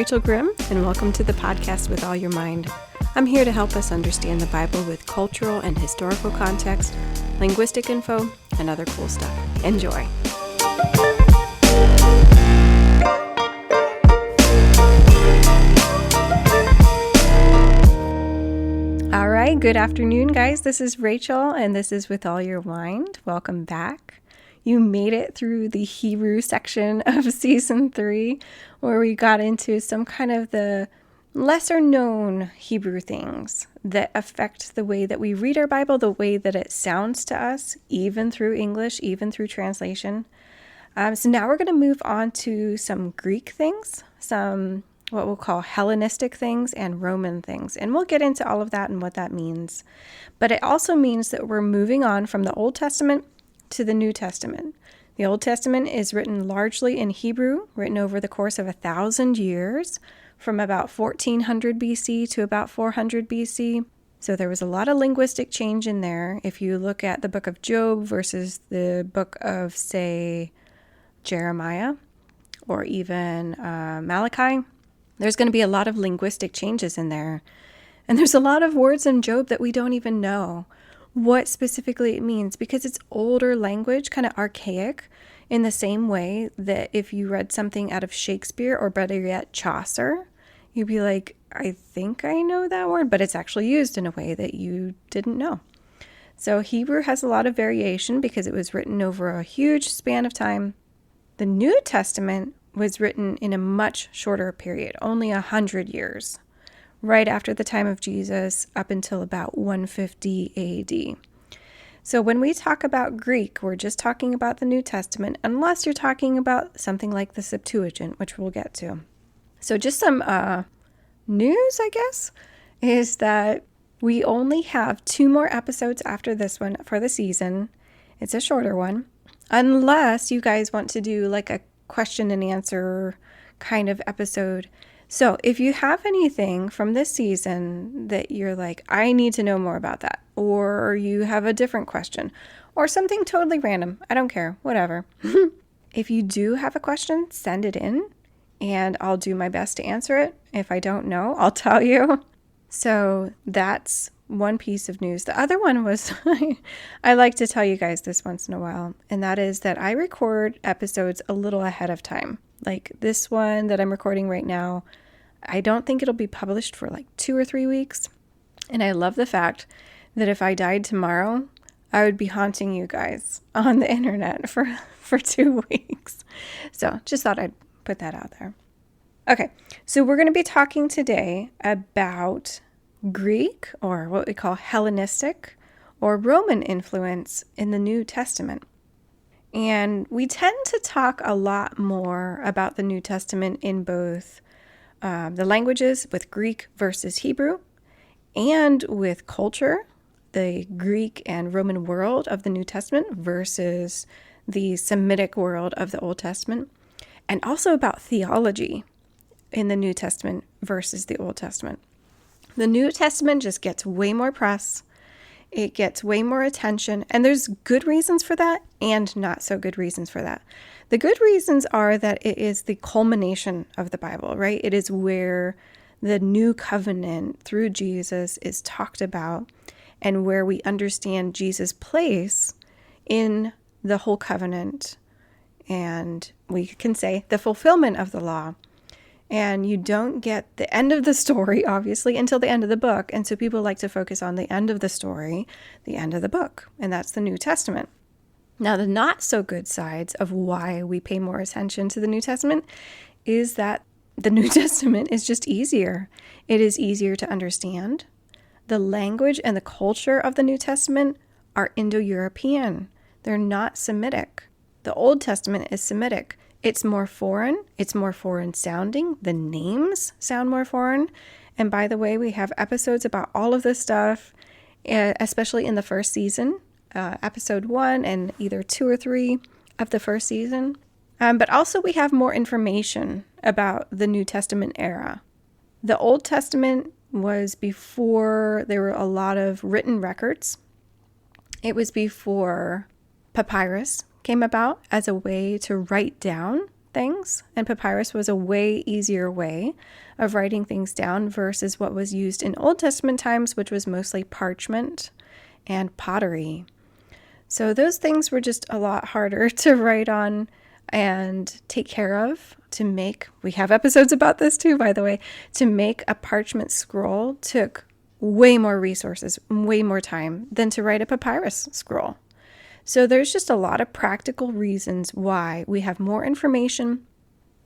Rachel Grimm, and welcome to the podcast With All Your Mind. I'm here to help us understand the Bible with cultural and historical context, linguistic info, and other cool stuff. Enjoy. All right, good afternoon, guys. This is Rachel, and this is With All Your Mind. Welcome back. You made it through the Hebrew section of season 3, where we got into some kind of the lesser known Hebrew things that affect the way that we read our Bible, the way that it sounds to us, even through English, even through translation. So now we're going to move on to some Greek things, some what we'll call Hellenistic things and Roman things. And we'll get into all of that and what that means. But it also means that we're moving on from the Old Testament to the New Testament. The Old Testament is written largely in Hebrew, written over the course of 1,000 years, from about 1400 BC to about 400 BC. So there was a lot of linguistic change in there. If you look at the book of Job versus the book of, say, Jeremiah, or even Malachi, there's going to be a lot of linguistic changes in there. And there's a lot of words in Job that we don't even know what specifically it means, because it's older language, kind of archaic, in the same way that if you read something out of Shakespeare or better yet Chaucer, you'd be like, I think I know that word, but it's actually used in a way that you didn't know. So Hebrew has a lot of variation because it was written over a huge span of time. The New Testament was written in a much shorter period, only 100 years. Right after the time of Jesus up until about 150 AD. So when we talk about Greek, we're just talking about the New Testament, unless you're talking about something like the Septuagint, which we'll get to. So just some news, I guess, is that we only have 2 more episodes after this one for the season. It's a shorter one, unless you guys want to do like a question and answer kind of episode. So if you have anything from this season that you're like, I need to know more about that, or you have a different question, or something totally random, I don't care, whatever. If you do have a question, send it in, and I'll do my best to answer it. If I don't know, I'll tell you. So that's one piece of news. The other one was, I like to tell you guys this once in a while, and that is that I record episodes a little ahead of time. Like this one that I'm recording right now, I don't think it'll be published for like 2 or 3 weeks. And I love the fact that if I died tomorrow, I would be haunting you guys on the internet for 2 weeks. So just thought I'd put that out there. Okay, so we're going to be talking today about Greek, or what we call Hellenistic, or Roman influence in the New Testament. And we tend to talk a lot more about the New Testament in both the languages with Greek versus Hebrew, and with culture, the Greek and Roman world of the New Testament versus the Semitic world of the Old Testament, and also about theology in the New Testament versus the Old Testament. The New Testament just gets way more press. It gets way more attention, and there's good reasons for that and not so good reasons for that. The good reasons are that it is the culmination of the Bible, right? It is where the new covenant through Jesus is talked about, and where we understand Jesus' place in the whole covenant, and we can say the fulfillment of the law. And you don't get the end of the story, obviously, until the end of the book. And so people like to focus on the end of the story, the end of the book. And that's the New Testament. Now, the not so good sides of why we pay more attention to the New Testament is that the New Testament is just easier. It is easier to understand. The language and the culture of the New Testament are Indo-European. They're not Semitic. The Old Testament is Semitic. It's more foreign. It's more foreign sounding. The names sound more foreign. And by the way, we have episodes about all of this stuff, especially in the first season, episode 1 and either 2 or 3 of the first season. But also we have more information about the New Testament era. The Old Testament was before there were a lot of written records. It was before papyrus came about as a way to write down things, and papyrus was a way easier way of writing things down versus what was used in Old Testament times, which was mostly parchment and pottery. So those things were just a lot harder to write on and take care of. To make, we have episodes about this too, by the way, to make a parchment scroll took way more resources, way more time than to write a papyrus scroll. So there's just a lot of practical reasons why we have more information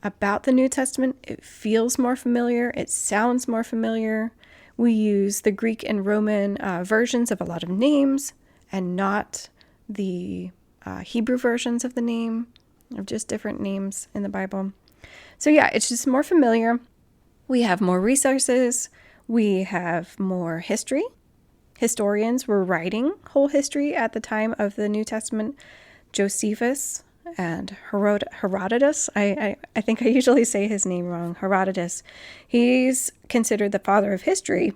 about the New Testament. It feels more familiar. It sounds more familiar. We use the Greek and Roman versions of a lot of names and not the Hebrew versions of the name, of just different names in the Bible. So yeah, it's just more familiar. We have more resources. We have more history. Historians were writing whole history at the time of the New Testament. Josephus and Herodotus, I think I usually say his name wrong, Herodotus. He's considered the father of history,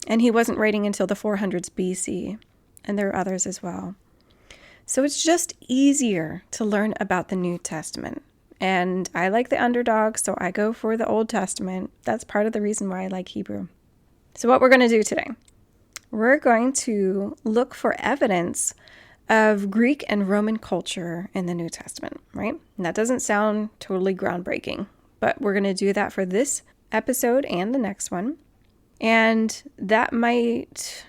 and he wasn't writing until the 400s BC, and there are others as well. So it's just easier to learn about the New Testament. And I like the underdog, so I go for the Old Testament. That's part of the reason why I like Hebrew. So what we're going to do today, we're going to look for evidence of Greek and Roman culture in the New Testament, right? And that doesn't sound totally groundbreaking, but we're going to do that for this episode and the next one. And that might,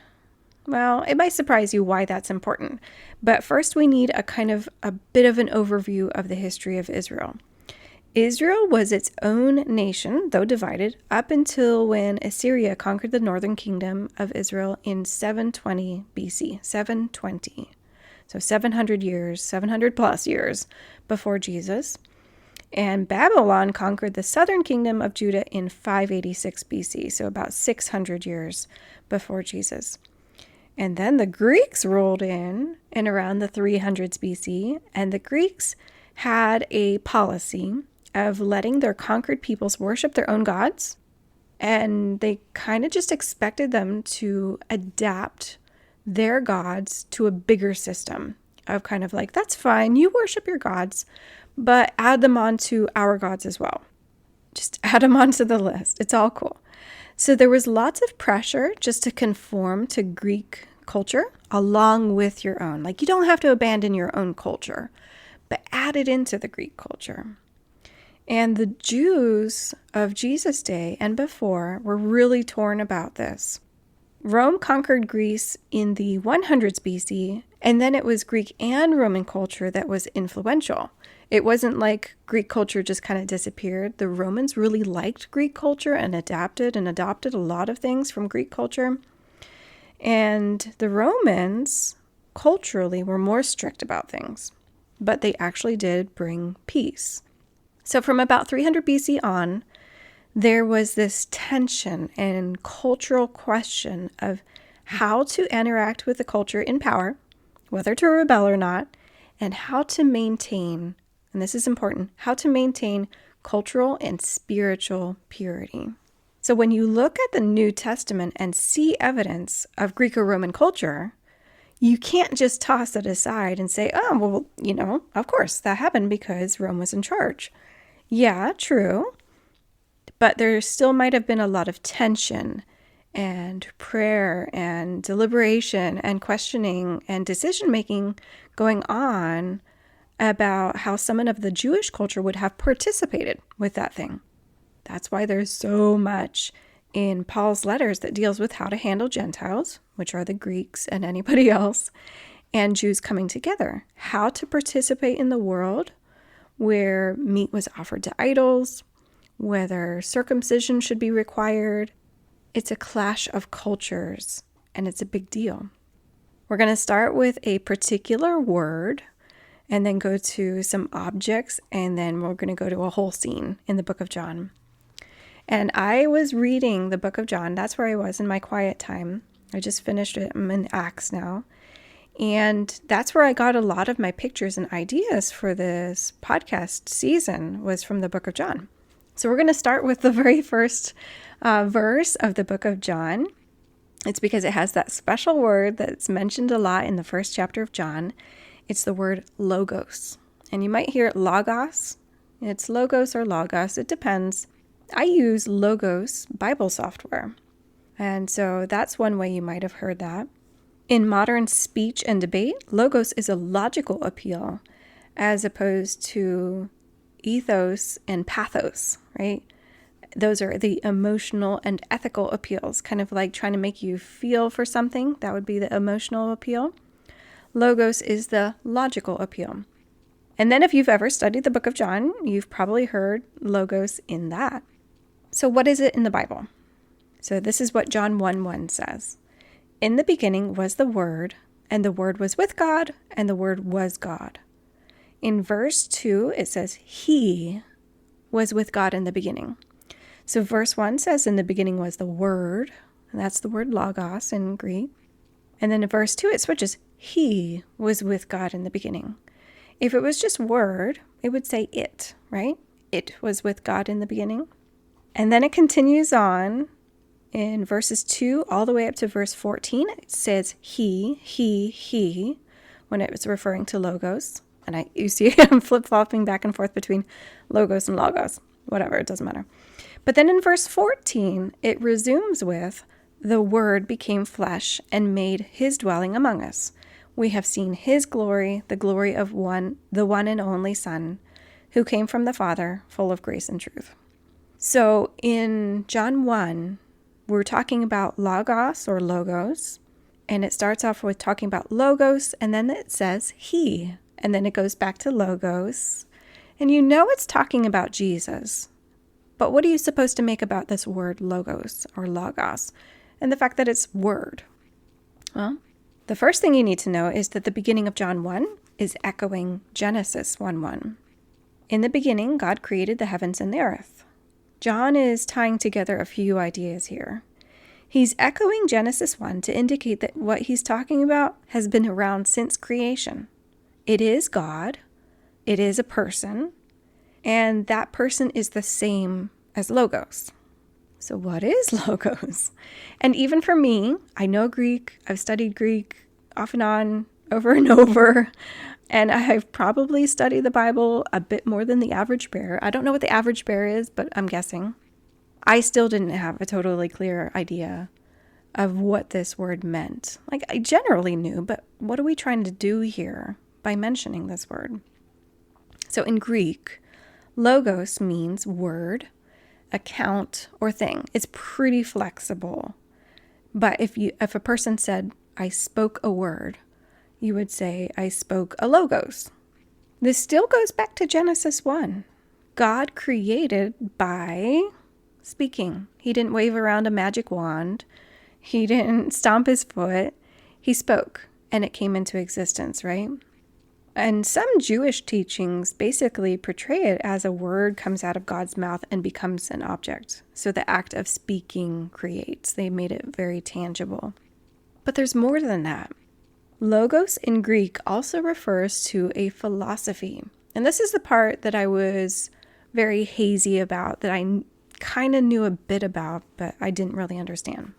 well, it might surprise you why that's important. But first we need a bit of an overview of the history of Israel. Israel was its own nation, though divided, up until when Assyria conquered the northern kingdom of Israel in 720 BC, 720. So 700 plus years before Jesus. And Babylon conquered the southern kingdom of Judah in 586 BC, so about 600 years before Jesus. And then the Greeks rolled in around the 300s BC, and the Greeks had a policy of letting their conquered peoples worship their own gods, and they kind of just expected them to adapt their gods to a bigger system of kind of like, that's fine, you worship your gods, but add them onto our gods as well. Just add them onto the list. It's all cool. So there was lots of pressure just to conform to Greek culture along with your own. Like, you don't have to abandon your own culture, but add it into the Greek culture. And the Jews of Jesus' day and before were really torn about this. Rome conquered Greece in the 100s BC, and then it was Greek and Roman culture that was influential. It wasn't like Greek culture just kind of disappeared. The Romans really liked Greek culture and adapted and adopted a lot of things from Greek culture. And the Romans culturally were more strict about things, but they actually did bring peace. So from about 300 BC on, there was this tension and cultural question of how to interact with the culture in power, whether to rebel or not, and how to maintain, and this is important, how to maintain cultural and spiritual purity. So when you look at the New Testament and see evidence of Greco-Roman culture, you can't just toss it aside and say, oh, well, of course that happened because Rome was in charge. Yeah, true. But there still might have been a lot of tension and prayer and deliberation and questioning and decision-making going on about how someone of the Jewish culture would have participated with that thing. That's why there's so much in Paul's letters that deals with how to handle Gentiles, which are the Greeks and anybody else, and Jews coming together. How to participate in the world where meat was offered to idols, whether circumcision should be required. It's a clash of cultures, and it's a big deal. We're going to start with a particular word, and then go to some objects, and then we're going to go to a whole scene in the book of John. And I was reading the book of John. That's where I was in my quiet time. I just finished it. I'm in Acts now. And that's where I got a lot of my pictures and ideas for this podcast season, was from the book of John. So we're going to start with the very first verse of the book of John. It's because it has that special word that's mentioned a lot in the first chapter of John. It's the word logos. And you might hear logos It's logos or logos. It depends. I use Logos Bible software. And so that's one way you might have heard that. In modern speech and debate, logos is a logical appeal as opposed to ethos and pathos, right? Those are the emotional and ethical appeals, kind of like trying to make you feel for something. That would be the emotional appeal. Logos is the logical appeal. And then if you've ever studied the book of John, you've probably heard logos in that. So what is it in the Bible? So this is what John 1:1 says. In the beginning was the Word, and the Word was with God, and the Word was God. In verse 2, it says, He was with God in the beginning. So verse 1 says, in the beginning was the Word, and that's the word logos in Greek. And then in verse 2, it switches, He was with God in the beginning. If it was just Word, it would say it, right? It was with God in the beginning. And then it continues on in verses 2 all the way up to verse 14. It says he, when it was referring to logos. And you see I'm flip-flopping back and forth between logos and logos. Whatever, it doesn't matter. But then in verse 14, it resumes with, the Word became flesh and made His dwelling among us. We have seen His glory, the glory of the one and only Son, who came from the Father, full of grace and truth. So in John 1, we're talking about logos or logos, and it starts off with talking about logos, and then it says He, and then it goes back to logos, and you know it's talking about Jesus. But what are you supposed to make about this word logos or logos, and the fact that it's word? Well, the first thing you need to know is that the beginning of John 1 is echoing Genesis 1:1. In the beginning, God created the heavens and the earth. John is tying together a few ideas here. He's echoing Genesis 1 to indicate that what he's talking about has been around since creation. It is God, it is a person, and that person is the same as logos. So what is logos? And even for me, I know Greek, I've studied Greek off and on, over and over, and I've probably studied the Bible a bit more than the average bear. I don't know what the average bear is, but I'm guessing. I still didn't have a totally clear idea of what this word meant. Like, I generally knew, but what are we trying to do here by mentioning this word? So in Greek, logos means word, account, or thing. It's pretty flexible. But if a person said, I spoke a word, you would say, I spoke a logos. This still goes back to Genesis 1. God created by speaking. He didn't wave around a magic wand. He didn't stomp his foot. He spoke, and it came into existence, right? And some Jewish teachings basically portray it as a word comes out of God's mouth and becomes an object. So the act of speaking creates. They made it very tangible. But there's more than that. Logos in Greek also refers to a philosophy. And this is the part that I was very hazy about, that I kind of knew a bit about, but I didn't really understand.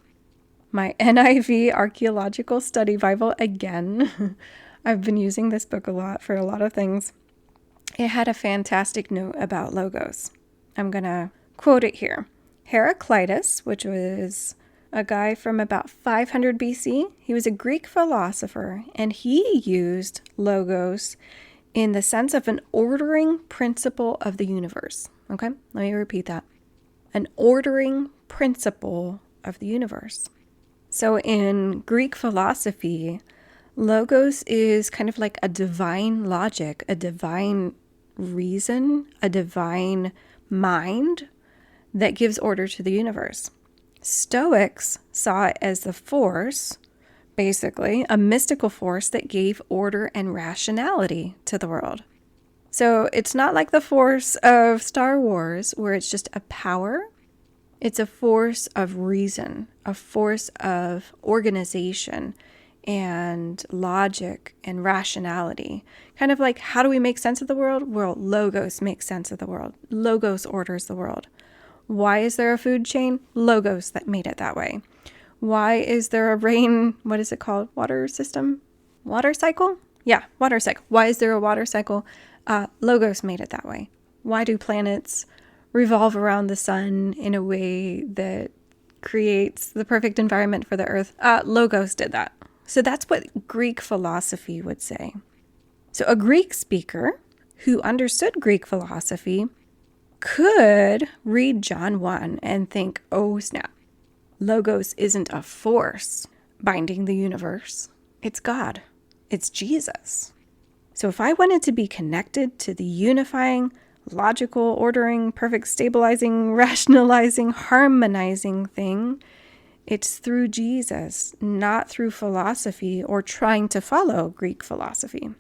My NIV Archaeological Study Bible, again, I've been using this book a lot for a lot of things. It had a fantastic note about logos. I'm going to quote it here. Heraclitus, which was a guy from about 500 BC. He was a Greek philosopher, and he used logos in the sense of an ordering principle of the universe. Okay, let me repeat that. An ordering principle of the universe. So in Greek philosophy, logos is kind of like a divine logic, a divine reason, a divine mind that gives order to the universe. Stoics saw it as the force, basically, a mystical force that gave order and rationality to the world. So it's not like the force of Star Wars, where it's just a power. It's a force of reason, a force of organization and logic and rationality. Kind of like, how do we make sense of the world? Well, logos makes sense of the world. Logos orders the world. Why is there a food chain? Logos that made it that way. Why is there a what is it called? Water system? Water cycle? Yeah, water cycle. Why is there a water cycle? Logos made it that way. Why do planets revolve around the sun in a way that creates the perfect environment for the Earth? Logos did that. So that's what Greek philosophy would say. So a Greek speaker who understood Greek philosophy could read John 1 and think, oh snap, Logos isn't a force binding the universe. It's God. It's Jesus. So if I wanted to be connected to the unifying, logical, ordering, perfect, stabilizing, rationalizing, harmonizing thing, it's through Jesus, not through philosophy or trying to follow Greek philosophy.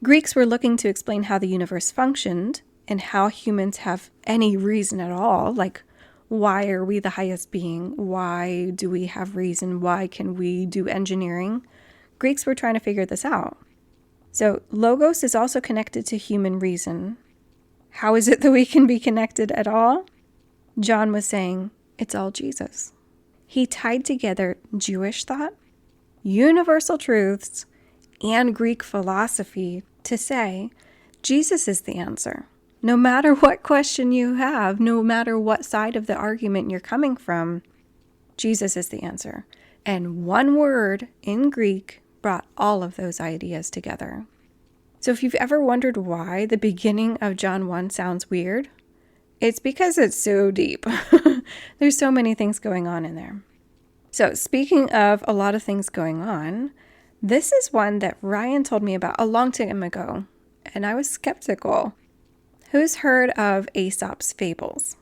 Greeks were looking to explain how the universe functioned and how humans have any reason at all, like why are we the highest being? Why do we have reason? Why can we do engineering? Greeks were trying to figure this out. So Logos is also connected to human reason. How is it that we can be connected at all? John was saying, it's all Jesus. He tied together Jewish thought, universal truths, and Greek philosophy to say, Jesus is the answer. No matter what question you have, no matter what side of the argument you're coming from, Jesus is the answer. And one word in Greek brought all of those ideas together. So if you've ever wondered why the beginning of John 1 sounds weird, it's because it's so deep. There's so many things going on in there. So speaking of a lot of things going on, this is one that Ryan told me about a long time ago, and I was skeptical. Who's heard of Aesop's Fables?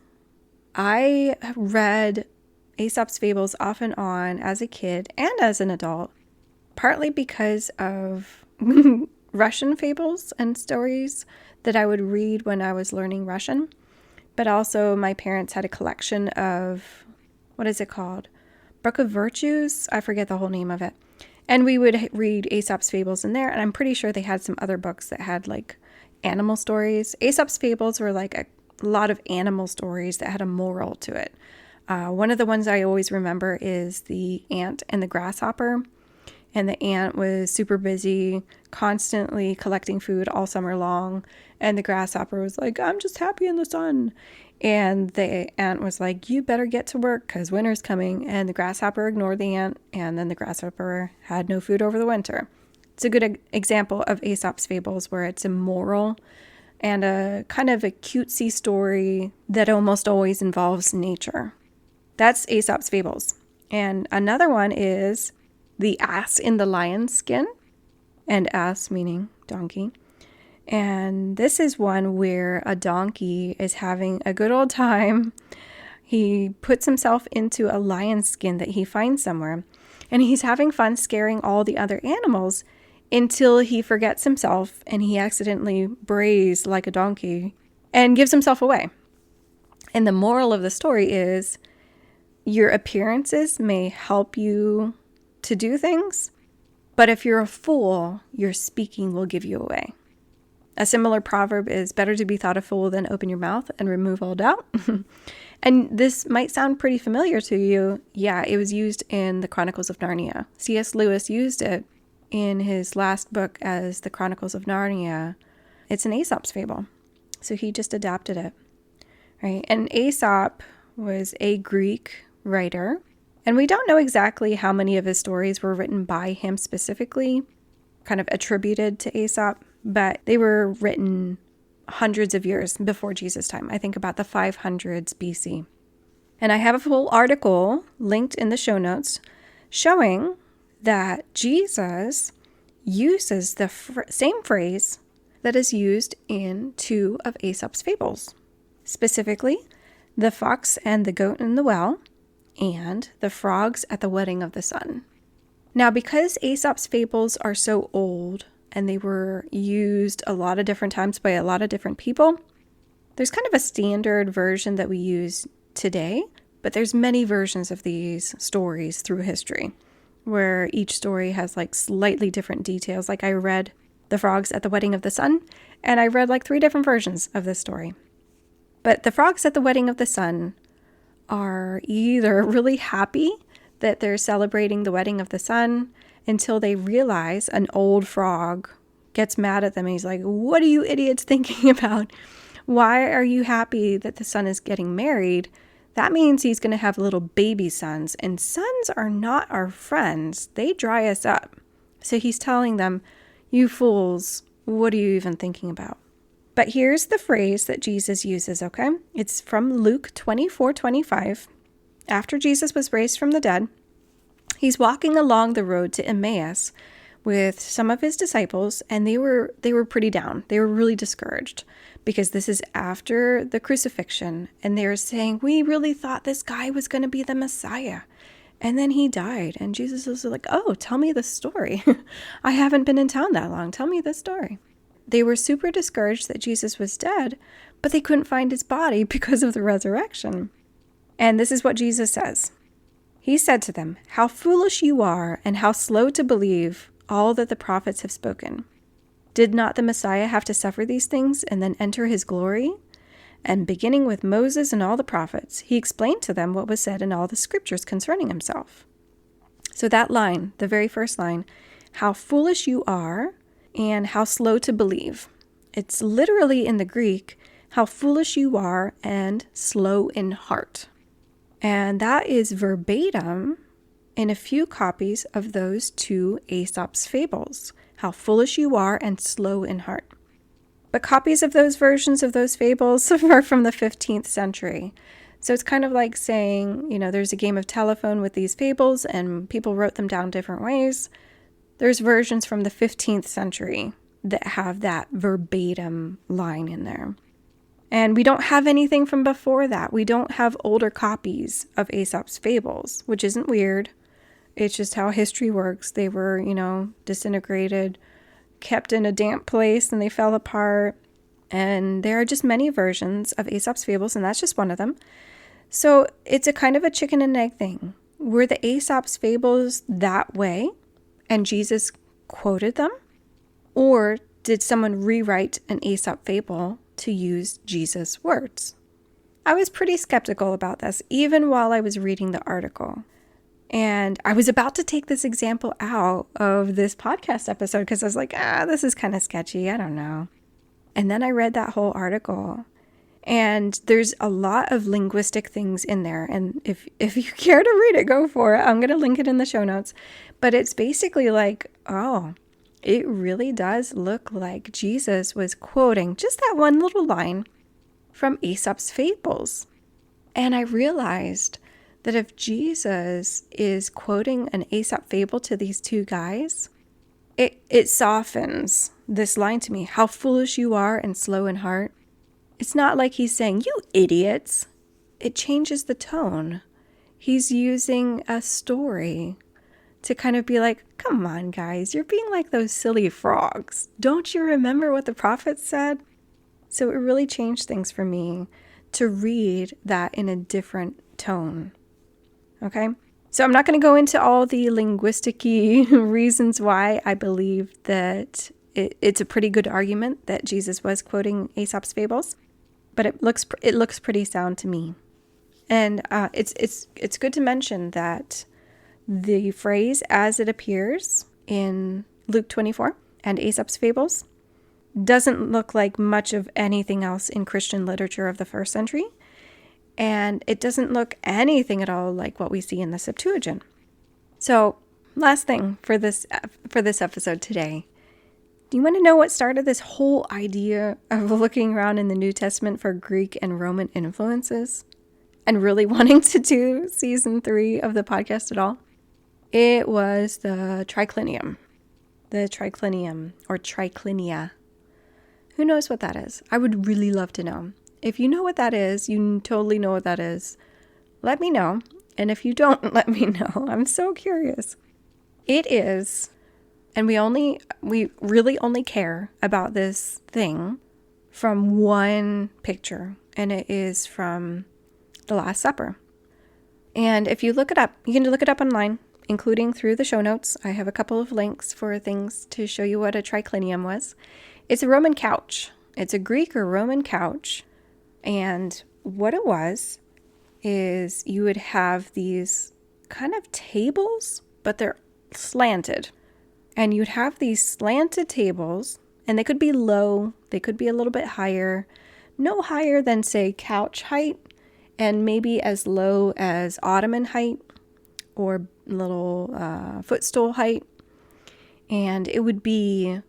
I read Aesop's Fables off and on as a kid and as an adult, partly because of Russian fables and stories that I would read when I was learning Russian, but also my parents had a collection of, what is it called? Book of Virtues? I forget the whole name of it. And we would read Aesop's Fables in there, and I'm pretty sure they had some other books that had like animal stories. Aesop's Fables were like a lot of animal stories that had a moral to it. One of the ones I always remember is the ant and the grasshopper. And the ant was super busy, constantly collecting food all summer long. And the grasshopper was like, I'm just happy in the sun. And the ant was like, you better get to work because winter's coming. And the grasshopper ignored the ant. And then the grasshopper had no food over the winter. It's a good example of Aesop's Fables where it's a moral and a kind of a cutesy story that almost always involves nature. That's Aesop's Fables. And another one is The Ass in the Lion's Skin, and ass meaning donkey. And this is one where a donkey is having a good old time. He puts himself into a lion's skin that he finds somewhere, and he's having fun scaring all the other animals until he forgets himself and he accidentally brays like a donkey and gives himself away. And the moral of the story is your appearances may help you to do things, but if you're a fool, your speaking will give you away. A similar proverb is better to be thought a fool than open your mouth and remove all doubt. And this might sound pretty familiar to you. Yeah, it was used in the Chronicles of Narnia. C.S. Lewis used it in his last book as the Chronicles of Narnia. It's an Aesop's fable. So he just adapted it, right? And Aesop was a Greek writer. And we don't know exactly how many of his stories were written by him specifically, kind of attributed to Aesop, but they were written hundreds of years before Jesus' time. I think about the 500s BC. And I have a full article linked in the show notes showing that Jesus uses the same phrase that is used in two of Aesop's fables, specifically the fox and the goat in the well, and the frogs at the wedding of the sun. Now, because Aesop's fables are so old and they were used a lot of different times by a lot of different people, there's kind of a standard version that we use today, but there's many versions of these stories through history where each story has like slightly different details. Like I read The Frogs at the Wedding of the Sun, and I read like 3 different versions of this story. But the frogs at the wedding of the sun are either really happy that they're celebrating the wedding of the sun until they realize an old frog gets mad at them and he's like, what are you idiots thinking about? Why are you happy that the son is getting married? That means he's going to have little baby sons, and sons are not our friends. They dry us up. So he's telling them, you fools, what are you even thinking about? But here's the phrase that Jesus uses, okay? It's from Luke 24:25. After Jesus was raised from the dead, he's walking along the road to Emmaus with some of his disciples, and they were pretty down. They were really discouraged because this is after the crucifixion, and they're saying, we really thought this guy was going to be the Messiah, and then he died. And Jesus was like, oh, tell me the story. I haven't been in town that long. Tell me the story. They were super discouraged that Jesus was dead, but they couldn't find his body because of the resurrection. And this is what Jesus says. He said to them, how foolish you are, and how slow to believe all that the prophets have spoken. Did not the Messiah have to suffer these things and then enter his glory? And beginning with Moses and all the prophets, he explained to them what was said in all the scriptures concerning himself. So that line, the very first line, how foolish you are and how slow to believe. It's literally in the Greek, how foolish you are and slow in heart. And that is verbatim in a few copies of those two Aesop's fables, how foolish you are and slow in heart. But copies of those versions of those fables are from the 15th century. So it's kind of like saying, there's a game of telephone with these fables and people wrote them down different ways. There's versions from the 15th century that have that verbatim line in there. And we don't have anything from before that. We don't have older copies of Aesop's fables, which isn't weird. It's just how history works. They were, disintegrated, kept in a damp place, and they fell apart. And there are just many versions of Aesop's fables, and that's just one of them. So it's a kind of a chicken and egg thing. Were the Aesop's fables that way, and Jesus quoted them? Or did someone rewrite an Aesop fable to use Jesus' words? I was pretty skeptical about this, even while I was reading the article. And I was about to take this example out of this podcast episode because I was like, this is kind of sketchy. I don't know. And then I read that whole article. And there's a lot of linguistic things in there. And if you care to read it, go for it. I'm going to link it in the show notes. But it's basically like, it really does look like Jesus was quoting just that one little line from Aesop's fables. And I realized that if Jesus is quoting an Aesop fable to these two guys, it softens this line to me, how foolish you are and slow in heart. It's not like he's saying, you idiots. It changes the tone. He's using a story to kind of be like, come on, guys, you're being like those silly frogs. Don't you remember what the prophets said? So it really changed things for me to read that in a different tone. Okay? So I'm not going to go into all the linguistic-y reasons why I believe that it's a pretty good argument that Jesus was quoting Aesop's fables, but it looks pretty sound to me. And it's good to mention that the phrase as it appears in Luke 24 and Aesop's fables doesn't look like much of anything else in Christian literature of the first century. And it doesn't look anything at all like what we see in the Septuagint. So, last thing for this episode today. Do you want to know what started this whole idea of looking around in the New Testament for Greek and Roman influences? And really wanting to do season 3 of the podcast at all? It was the triclinium. The triclinium, or triclinia. Who knows what that is? I would really love to know. If you know what that is, you totally know what that is, let me know. And if you don't, let me know. I'm so curious. It is, and we really only care about this thing from one picture, and it is from the Last Supper. And if you look it up, you can look it up online, including through the show notes. I have a couple of links for things to show you what a triclinium was. It's a Roman couch. It's a Greek or Roman couch. And what it was is you would have these kind of tables, but they're slanted. And you'd have these slanted tables, and they could be low, they could be a little bit higher, no higher than, say, couch height, and maybe as low as ottoman height or little footstool height. And it would be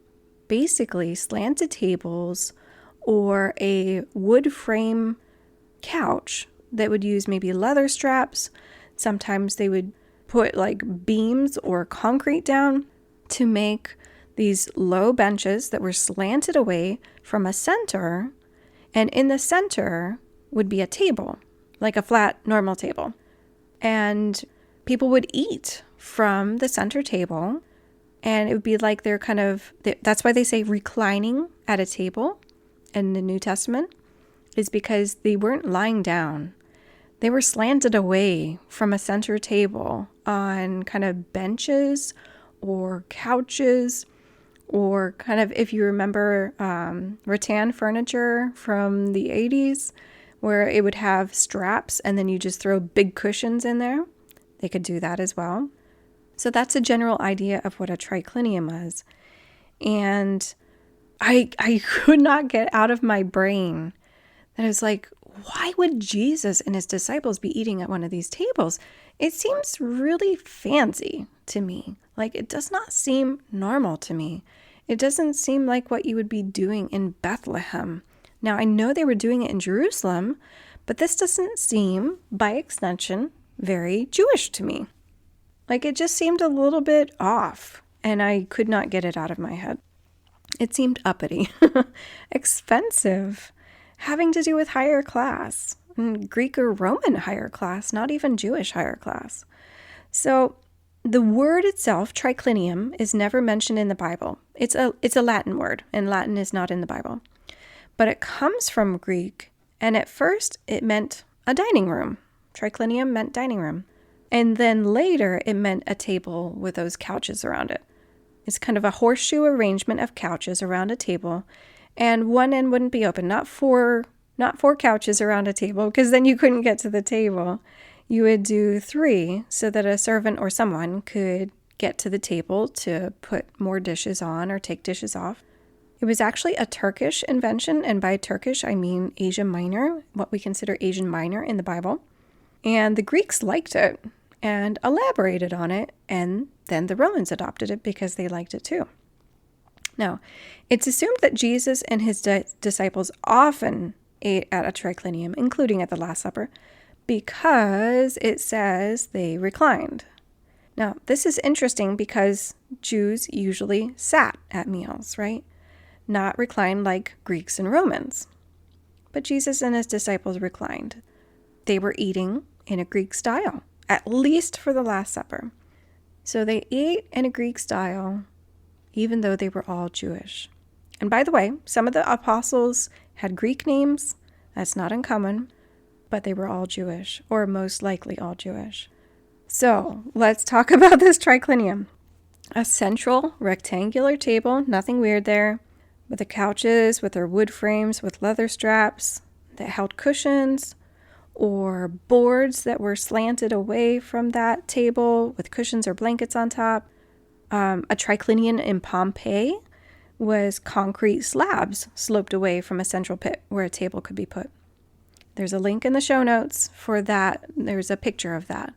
basically slanted tables or a wood frame couch that would use maybe leather straps. Sometimes they would put like beams or concrete down to make these low benches that were slanted away from a center. And in the center would be a table, like a flat, normal table. And people would eat from the center table. And it would be like they're kind of, that's why they say reclining at a table in the New Testament, is because they weren't lying down. They were slanted away from a center table on kind of benches or couches, or kind of, if you remember rattan furniture from the 80s, where it would have straps and then you just throw big cushions in there. They could do that as well. So that's a general idea of what a triclinium is. And I could not get out of my brain that I was like, why would Jesus and his disciples be eating at one of these tables? It seems really fancy to me. Like, it does not seem normal to me. It doesn't seem like what you would be doing in Bethlehem. Now, I know they were doing it in Jerusalem, but this doesn't seem, by extension, very Jewish to me. Like, it just seemed a little bit off, and I could not get it out of my head. It seemed uppity, expensive, having to do with higher class, Greek or Roman higher class, not even Jewish higher class. So the word itself, triclinium, is never mentioned in the Bible. It's a Latin word, and Latin is not in the Bible. But it comes from Greek, and at first it meant a dining room. Triclinium meant dining room. And then later it meant a table with those couches around it. It's kind of a horseshoe arrangement of couches around a table, and one end wouldn't be open, not four couches around a table, because then you couldn't get to the table. You would do 3 so that a servant or someone could get to the table to put more dishes on or take dishes off. It was actually a Turkish invention, and by Turkish I mean Asia Minor, what we consider Asian Minor in the Bible. And the Greeks liked it and elaborated on it, and then the Romans adopted it because they liked it too. Now, it's assumed that Jesus and his disciples often ate at a triclinium, including at the Last Supper, because it says they reclined. Now, this is interesting because Jews usually sat at meals, right? Not reclined like Greeks and Romans. But Jesus and his disciples reclined. They were eating in a Greek style, at least for the Last Supper. So they ate in a Greek style, even though they were all Jewish. And by the way, some of the apostles had Greek names. That's not uncommon, but they were all Jewish, or most likely all Jewish. So let's talk about this triclinium. A central rectangular table, nothing weird there, with the couches, with their wood frames, with leather straps that held cushions, or boards that were slanted away from that table with cushions or blankets on top. A triclinium in Pompeii was concrete slabs sloped away from a central pit where a table could be put. There's a link in the show notes for that. There's a picture of that.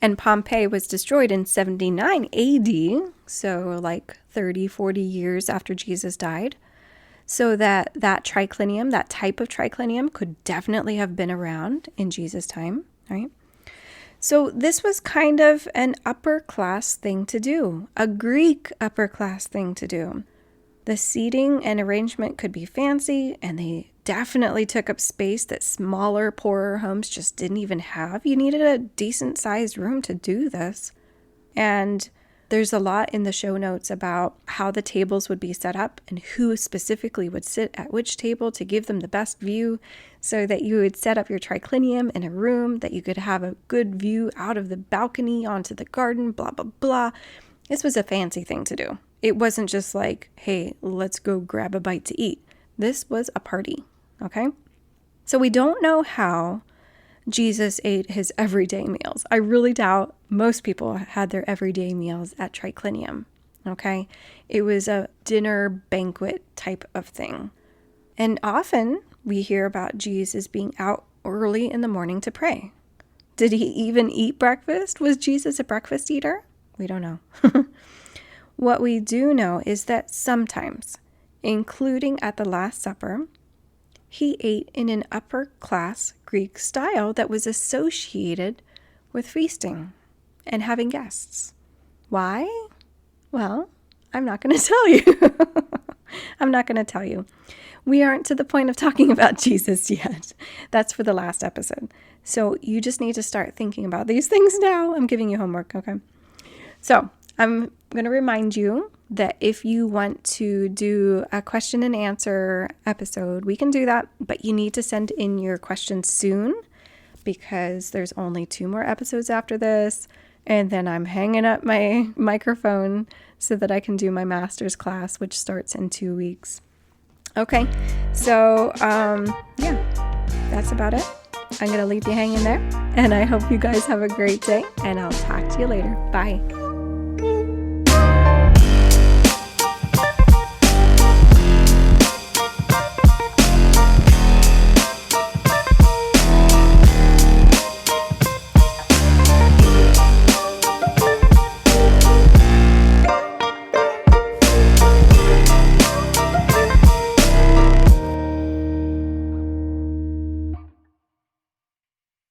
And Pompeii was destroyed in 79 AD, so like 30, 40 years after Jesus died. So that triclinium, that type of triclinium, could definitely have been around in Jesus' time, right? So this was kind of an upper class thing to do, a Greek upper class thing to do. The seating and arrangement could be fancy, and they definitely took up space that smaller, poorer homes just didn't even have. You needed a decent sized room to do this. And there's a lot in the show notes about how the tables would be set up and who specifically would sit at which table to give them the best view, so that you would set up your triclinium in a room that you could have a good view out of the balcony onto the garden, blah, blah, blah. This was a fancy thing to do. It wasn't just like, hey, let's go grab a bite to eat. This was a party, okay? So we don't know how Jesus ate his everyday meals. I really doubt most people had their everyday meals at triclinium, okay? It was a dinner banquet type of thing. And often We hear about Jesus being out early in the morning to pray. Did he even eat breakfast? Was Jesus a breakfast eater? We don't know. What we do know is that sometimes, including at the Last Supper, he ate in an upper-class Greek style that was associated with feasting and having guests. Why? Well, I'm not going to tell you. I'm not going to tell you. We aren't to the point of talking about Jesus yet. That's for the last episode. So you just need to start thinking about these things now. I'm giving you homework, okay? So I'm going to remind you that if you want to do a question and answer episode, we can do that, but you need to send in your questions soon because there's only 2 more episodes after this, and then I'm hanging up my microphone so that I can do my master's class, which starts in 2 weeks. Okay, so yeah, that's about it. I'm going to leave you hanging there, and I hope you guys have a great day, and I'll talk to you later. Bye.